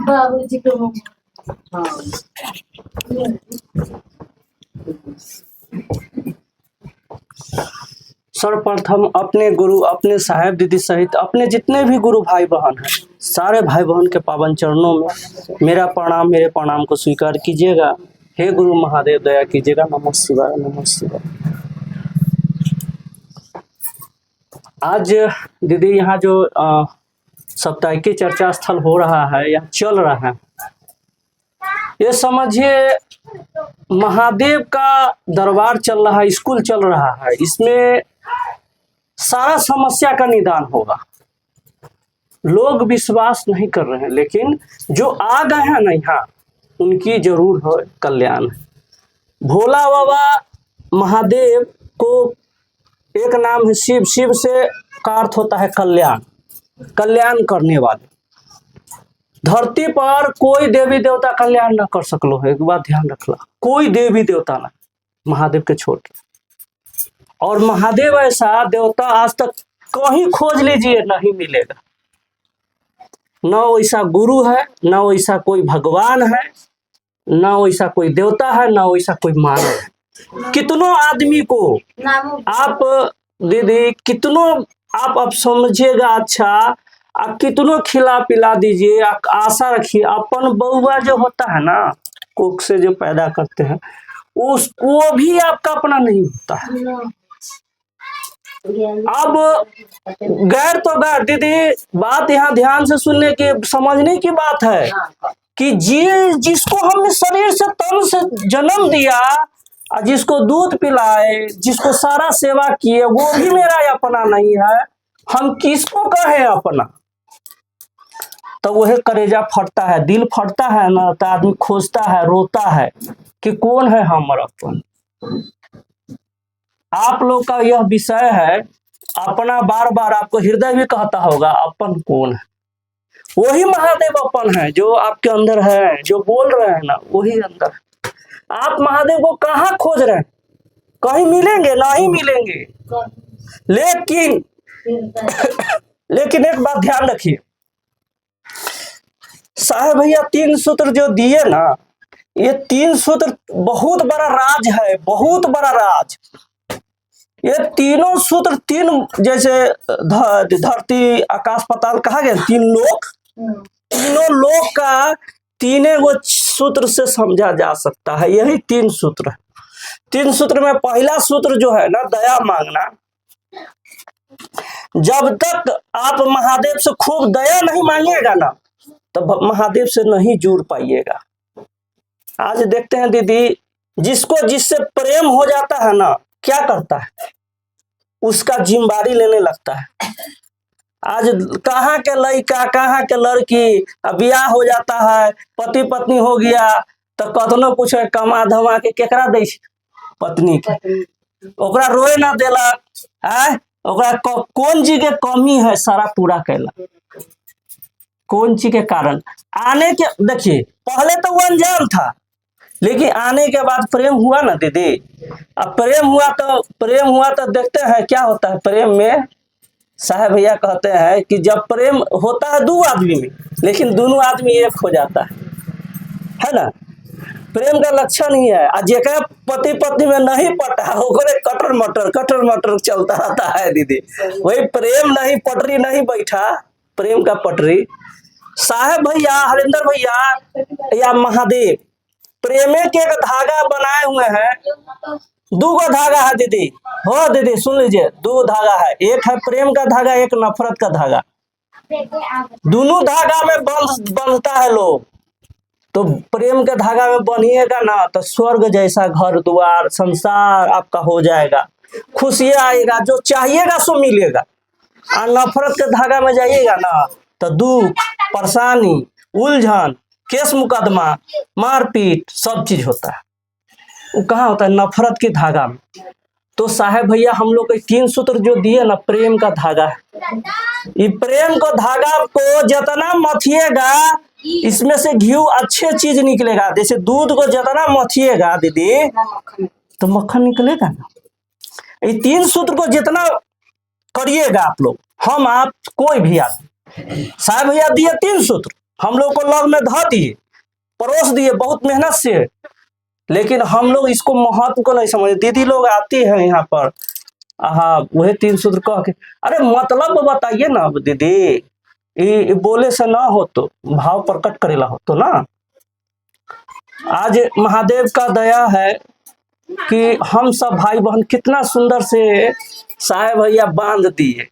बाबूजी को सर्वप्रथम अपने गुरु, अपने साहेब दीदी सहित अपने जितने भी गुरु भाई बहन हैं, सारे भाई बहन के पावन चरणों में मेरा प्रणाम, मेरे प्रणाम को स्वीकार कीजिएगा। हे गुरु महादेव दया कीजिएगा। नमः शिवाय, नमः शिवाय। आज दीदी यहाँ जो साप्ताहिकी चर्चा स्थल हो रहा है या चल रहा है, ये समझिए महादेव का दरबार चल रहा है, स्कूल चल रहा है। इसमें सारा समस्या का निदान होगा। लोग विश्वास नहीं कर रहे हैं, लेकिन जो आ गए हैं ना यहाँ, उनकी जरूर हो कल्याण। भोला बाबा महादेव को एक नाम है शिव, शिव से का अर्थ होता है कल्याण, कल्याण करने वाले। धरती पर कोई देवी देवता कल्याण न कर सकलो है, एक बात ध्यान रखला, कोई देवी देवता ना महादेव के छोड़ के। और महादेव ऐसा देवता आज तक कहीं खोज लीजिए नहीं मिलेगा। न वैसा गुरु है, न वैसा कोई भगवान है, न वैसा कोई देवता है, न वैसा कोई मानव है। कितनों आदमी को आप दीदी, कितनों आप अब समझिएगा, अच्छा आप कितनों खिला पिला दीजिए, आशा रखिए। अपन बउआ जो होता है ना, कोख से जो पैदा करते हैं, वो भी आपका अपना नहीं होता है। अब गैर तो गैर दीदी, बात यहाँ ध्यान से सुनने की, समझने की बात है कि जिसको हमने शरीर से तन से जन्म दिया, जिसको दूध पिलाए, जिसको सारा सेवा किए, वो भी मेरा अपना नहीं है। हम किसको कहें अपना? तो वह करेजा फटता है, दिल फटता है ना, तो आदमी खोजता है, रोता है कि कौन है हमारा अपन। आप लोग का यह विषय है अपना, बार बार आपको हृदय भी कहता होगा अपन कौन है। वही महादेव अपन है जो आपके अंदर है, जो बोल रहे हैं ना, वही अंदर है। आप महादेव को कहाँ खोज रहे हैं? कहीं मिलेंगे? नहीं मिलेंगे। लेकिन लेकिन एक बात ध्यान रखिए, साहब भैया 3 सूत्र जो दिए ना, ये 3 सूत्र बहुत बड़ा राज है, बहुत बड़ा राज। ये तीनों सूत्र, तीन जैसे धरती आकाश पाताल कहा गया, 3 लोक, तीनों लोक का तीने वो सूत्र से समझा जा सकता है। यही 3 सूत्र है। 3 सूत्र में पहला सूत्र जो है ना, दया मांगना। जब तक आप महादेव से खूब दया नहीं मांगिएगा ना, तब महादेव से नहीं जुड़ पाइएगा। आज देखते हैं दीदी, जिसको जिससे प्रेम हो जाता है ना, क्या करता है, उसका जिम्मेदारी लेने लगता है। आज कहाँ के लड़का, कहाँ के लड़की, ब्याह हो जाता है, पति पत्नी हो गया, तो कतनो पूछे कमा धमा के केकरा दे, पत्नी के, ओकरा रोए ना देलक है, ओकरा कौन चीज के कमी है, सारा पूरा कैला। कौन चीज के कारण? आने के, देखिए पहले तो वो अनजान था, लेकिन आने के बाद प्रेम हुआ ना दीदी। अब प्रेम हुआ तो देखते हैं क्या होता है प्रेम में। साहब भैया कहते हैं कि जब प्रेम होता है 2 आदमी में, लेकिन दोनों आदमी एक हो जाता है ना। प्रेम का लक्षण ही है। जेकरा पति पत्नी में नहीं पटा, ओकरे कटर मटर चलता रहता है दीदी। वही प्रेम नहीं, पटरी नहीं बैठा, प्रेम का पटरी। साहब भैया, हरिंदर भैया या महादेव प्रेमे के एक धागा बनाए हुए हैं। 2 धागा है दीदी, हो दीदी सुन लीजिए, 2 धागा है। एक है प्रेम का धागा, एक नफरत का धागा। दोनों धागा में बंधता है लोग। तो प्रेम के धागा में बनिएगा ना, तो स्वर्ग जैसा घर द्वार संसार आपका हो जाएगा, खुशियां आएगा, जो चाहिएगा सो मिलेगा। और नफरत के धागा में जाइएगा ना, तो दुख, परेशानी, उलझन, केस मुकदमा, मारपीट, सब चीज होता है। वो कहाँ होता है? नफरत के धागा में। तो साहेब भैया हम लोग 3 सूत्र जो दिए ना, प्रेम का धागा है। ये प्रेम को धागा को जितना मथिएगा, इसमें से घी अच्छे चीज निकलेगा। जैसे दूध को जितना मथिएगा दीदी, तो मक्खन निकलेगा ना। ये 3 सूत्र को जितना करिएगा आप लोग, हम आप कोई भी आदमी, साहब भैया दिए 3 सूत्र, हम लोग को लग में धा दिए, परोस दिए बहुत मेहनत से, लेकिन हम लोग इसको महत्व को नहीं समझे। दीदी लोग आती है यहाँ पर, हाँ वही 3 सूत्र कह के, अरे मतलब बताइए ना दीदी, ये बोले से ना हो तो भाव प्रकट करेला हो तो ना। आज महादेव का दया है कि हम सब भाई बहन कितना सुंदर से साहब भैया बांध दिए,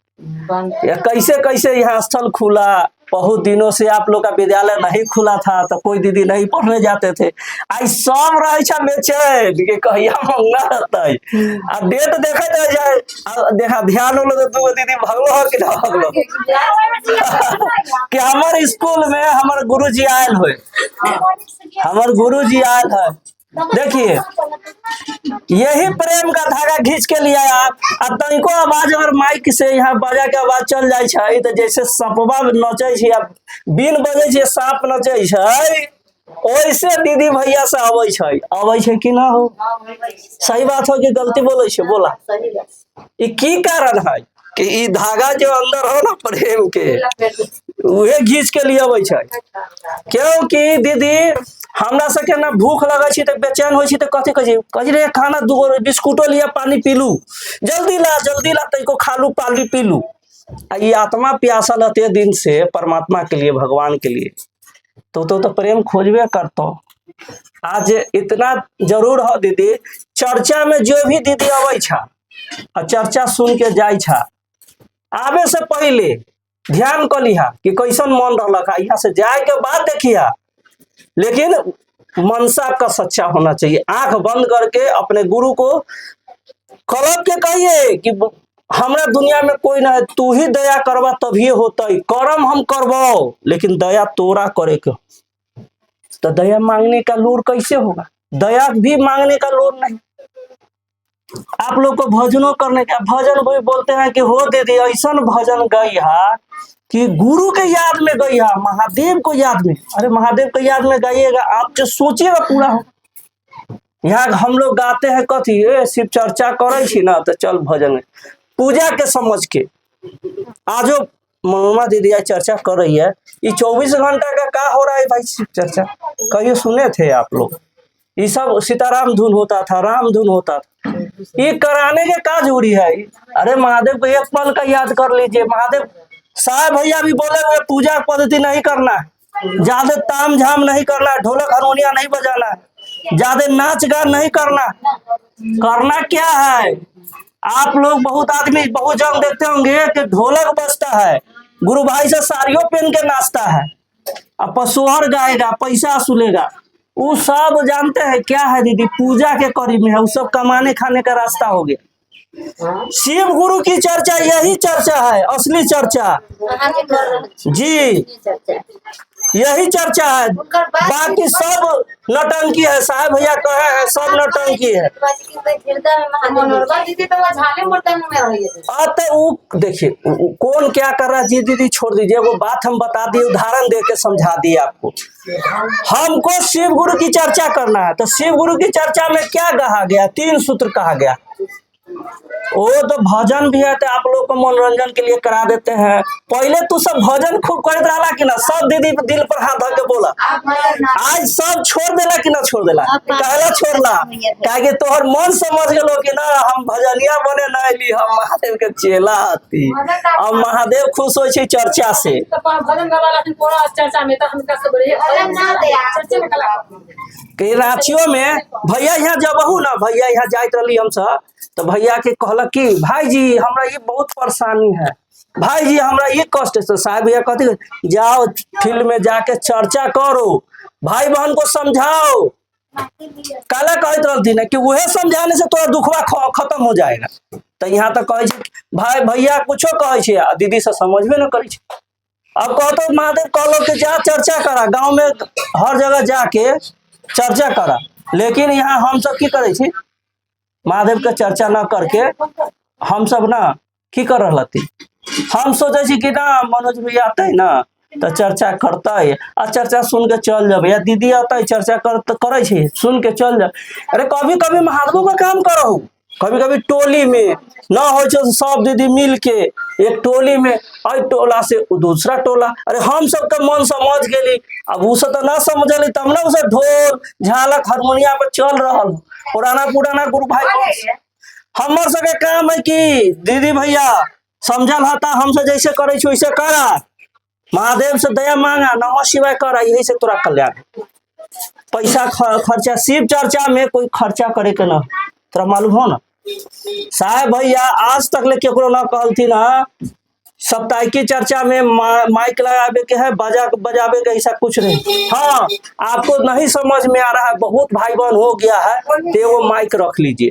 या कैसे कैसे यहाँ स्थल खुला। बहुत दिनों से आप लोग का विद्यालय नहीं खुला था, तो कोई दीदी नहीं पढ़ने जाते थे। आई सब रहा बेचैन कि कहिया मंगा रहता है, आ डेट देखे जाए, देखा ध्यान हो तो 2 दीदी भगलो हो कि ना भगलो कि हमारे स्कूल में हमारे गुरुजी आयल हुए, हमारे गुरुजी आयल है। देखिए यही प्रेम का धागा खींच के लिया आप। तनिको आवाज अगर माइक से यहाँ बजा के आवाज चल जाए तो जैसे सपवा नचे छे, बीन बजे छे, सांप नचे छे, वैसे दीदी भैया से अबै छे कि ना हो? सही बात हो कि गलती बोले छे? बोला ये की कारण है कि ई धागा जो अंदर हो ना प्रेम के, उहे घींच के लिए अबै छे। क्योंकि दीदी हमरा सके ना भूख लगे छी तो बेचैन हो छी तो कथी कही रे खाना 2 बिस्कुटो लिया, पानी पीलू, जल्दी ला तैको खालू, पानी पीलू। ये आत्मा प्यासल रहते दिन से परमात्मा के लिए, भगवान के लिए, तो प्रेम खोजबे करतो। आज इतना जरूर हो दीदी, चर्चा में जो भी दीदी अबै छा और चर्चा सुन के जाय छा, आवे से पहले ध्यान कर लिहा कि कैसन मन रहलक, यहाँ से जाए के बाद देखिया, लेकिन मनसा का सच्चा होना चाहिए। आंख बंद करके अपने गुरु को कलप के कहिए कि हमरा दुनिया में कोई ना है, तू ही दया करवा तभी होता है, कर्म हम करवाओ लेकिन दया तोरा करे के। तो दया मांगने का लूर कैसे होगा? दया भी मांगने का लूर नहीं। आप लोग को भजनों करने का, भजन भी बोलते हैं कि हो दीदी ऐसा भजन गई है कि गुरु के याद में गई है, महादेव को याद में। अरे महादेव को याद में गाइएगा, आप जो सोचिएगा पूरा हो। यहाँ हम लोग गाते हैं कथी, शिव चर्चा करे छी ना तो चल भजन में पूजा के समझ के। आजो मनोरमा दीदी आज चर्चा कर रही है, ये 24 घंटा का हो रहा है भाई शिव चर्चा? कहिए सुने थे आप लोग? ये सब सीताराम धुन होता था, राम धुन होता था, ये कराने के का जरूरी है? अरे महादेव को एक पल का याद कर लीजिए। महादेव साहब भैया भी बोले हुए पूजा पद्धति नहीं करना, ज्यादा ताम झाम नहीं करना, ढोलक हारमोनिया नहीं बजाना, ज्यादा नाच गान नहीं करना। करना क्या है? आप लोग बहुत आदमी बहुत जगह देखते होंगे कि ढोलक बजता है, गुरु भाई से साड़ियों पहन के नाचता है, अब पसोहर गाएगा, पैसा वसूलेगा। वो सब जानते हैं क्या है दीदी? पूजा के करीब में है, वो सब कमाने खाने का रास्ता हो गया। शिव गुरु की चर्चा यही चर्चा है, असली चर्चा जी, यही चर्चा है। बाकी सब नटंकी है, साहब भैया कहे हैं सब नटंकी है। आते वो देखिए कौन क्या कर रहा है जी, दीदी छोड़ दीजिए, वो बात हम बता दिए, उदाहरण दे के समझा दिए आपको। हमको शिव गुरु की चर्चा करना है, तो शिव गुरु की चर्चा में क्या कहा गया? 3 सूत्र कहा गया। वो तो भजन भी है, तो आप लोग को मनोरंजन के लिए करा देते हैं। पहले तू सब भजन खूब करत रहा कि ना? सब दीदी दिल पर हाथ धर के बोला, आज सब छोड़ देला कि ना छोड़ देला? कहला छोड़ला काहे तोहर मन समझ गेलो कि ना हम भजनिया बने ना ली, हम महादेव के चेला हती। अब महादेव खुश हो चर्चा से। रांचियों में भैया यहाँ जबहू ना, भैया यहाँ जाइत रही हम सब, तो भैया के कहलक कि भाई जी हमरा ये बहुत परेशानी है, भाई जी हमरा ये कष्ट है। तो साहब भैया कहते जाओ फील्ड में जाके चर्चा करो, भाई बहन को समझाओ। काला कहते रहती ना कि वह समझाने से तोरा दुखवा खत्म हो जाएगा। तो यहाँ तक कहे भाई भैया कुछो कहे दीदी से समझबे न करे। अब कहते महादेव कहलो कि जा चर्चा करा, गाँव में हर जगह जाके चर्चा करा, लेकिन यहाँ हम सब की करे छी? महादेव के चर्चा न करके हम सब ना की कर रही, हम सोचे छी कि ना मनोज भैया आता है ना तो चर्चा करता है, और चर्चा सुन के चल जाए, या दीदी आता है चर्चा करे सुन के चल जाए। अरे कभी कभी महादेव का काम करो, कभी कभी टोली में ना हो तो सब दीदी मिल के एक टोली में आई टोला से दूसरा टोला, अरे हम सबका मन समझ गेली, अब उसे तो ना समझली तब ना उसे ढोल झालक हारमोनिया पर चल रहा पुराना पुराना गुरु भाई। हमर सबके काम है कि दीदी भैया समझल हता हमसे जैसे करे वैसे करा, महादेव से दया मांगा, नमः शिवाय करा, यही से तोरा कल्याण। पैसा खर्चा शिव चर्चा में कोई खर्चा करे के ना, तोरा मालूम हो ना साहब भैया आज तक ले केकरो ना कहलती ना साप्ताहिकी चर्चा में माइक लगावे के है, बजावे के ऐसा कुछ नहीं। हाँ आपको नहीं समझ में आ रहा है, बहुत भाई बहन हो गया है तो वो माइक रख लीजिए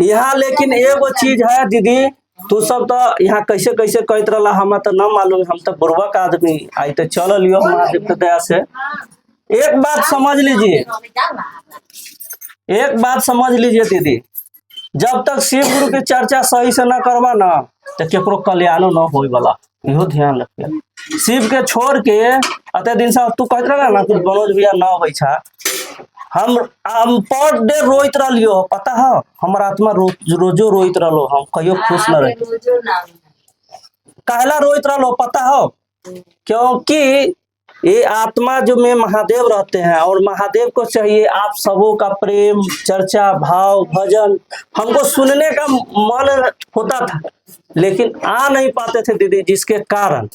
यहाँ। लेकिन एगो चीज है दीदी, तू सब तो यहाँ कैसे कैसे कहते रहा हमें तो ना मालूम, हम तो बुर्बक आदमी आई तो चल लियो महादेव के दया से। एक बात समझ लीजिए, एक बात समझ लीजिए दीदी, जब तक शिव गुरु की चर्चा सही से न करवा ना तो केकरो कल्याणो न होए वाला, इहो ध्यान रखिए। शिव के छोड़ के अते दिन से तू कहत रहा ना कुछ मनोज भैया ना होई छा, हम पर डे रोइत रहियो, पता है हमर आत्मा रोजो रोइत रहो, हम कहियो खुश न रहे। कहला रोइत रहो पता हो, क्योंकि ये आत्मा जो में महादेव रहते हैं और महादेव को चाहिए आप सबों का प्रेम चर्चा भाव भजन, हमको सुनने का मन होता था लेकिन आ नहीं पाते थे दीदी, जिसके कारण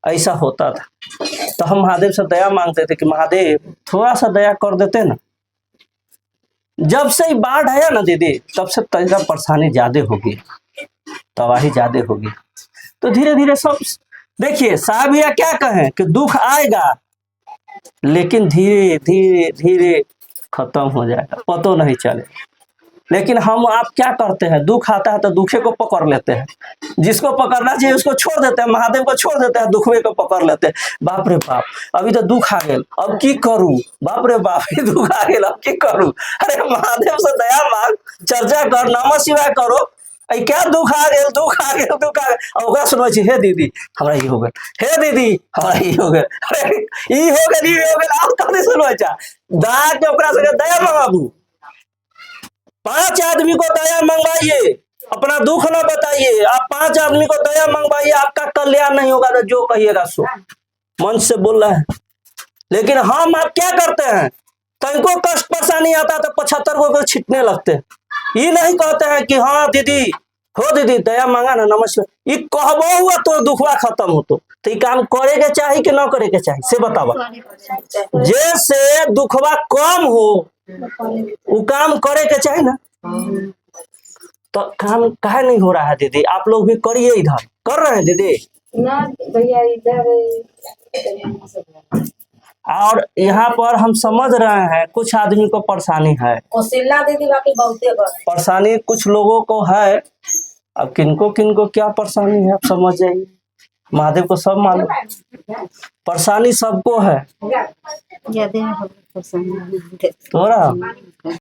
ऐसा होता था। तो हम महादेव से दया मांगते थे कि महादेव थोड़ा सा दया कर देते ना। जब से बाढ़ आया ना दीदी तब से तरीका परेशानी ज्यादा होगी, तबाही ज्यादा होगी। तो धीरे धीरे सब देखिए साहब भैया क्या कहें कि दुख आएगा लेकिन धीरे धीरे धीरे खत्म हो जाएगा, पतो नहीं चले। लेकिन हम आप क्या करते हैं, दुख आता है तो दुखे को पकड़ लेते हैं, जिसको पकड़ना चाहिए उसको छोड़ देते हैं, महादेव को छोड़ देते हैं, दुखवे को पकड़ लेते हैं। बाप रे बाप अभी तो दुख आ गया अब की करूं, बाप रे बाप दुख आ गया अब की करूं। अरे महादेव से दया मांग, चर्चा कर, नमः शिवाय करो, क्या दुख आ गया दुख आ गया दुख आ गया। ओकरा सुनो छी, हे दीदी हमरा ई हो गए, हे दीदी हमरा ई हो गए, अरे ई हो गए ई हो गए, आप कभी सुनो छा दा के ओकरा से दया मांगू। 5 आदमी को दया मंगवाइए, अपना दुख ना बताइए, आप 5 आदमी को दया मंगवाइए, आपका कल्याण नहीं होगा तो जो कहिएगा सो। मन से बोल रहे हैं लेकिन हम आप क्या करते हैं, तनको कष्ट परेशानी आता तो 75 को छिटने लगते हैं। ये नहीं कहते हैं कि हाँ दीदी हो दीदी दया मांगा ना नमस्कार, ये कहबो हुआ तो दुखवा खत्म हो। तो ये काम करे के चाहिए कि ना करे के चाहिए से बतावा, जैसे दुखवा कम हो वो काम करे के चाहिए ना। तो काम काहे नहीं हो रहा है दीदी, आप लोग भी करिए, इधर कर रहे हैं दीदी ना भैया इधर। और यहाँ पर हम समझ रहे हैं कुछ आदमी को परेशानी है, दीदी बाकी बहुते परेशानी कुछ लोगों को है। अब किनको किनको क्या परेशानी है आप समझ जाइए, महादेव को सब मालूम, परेशानी सबको है। ज्यादा तोरा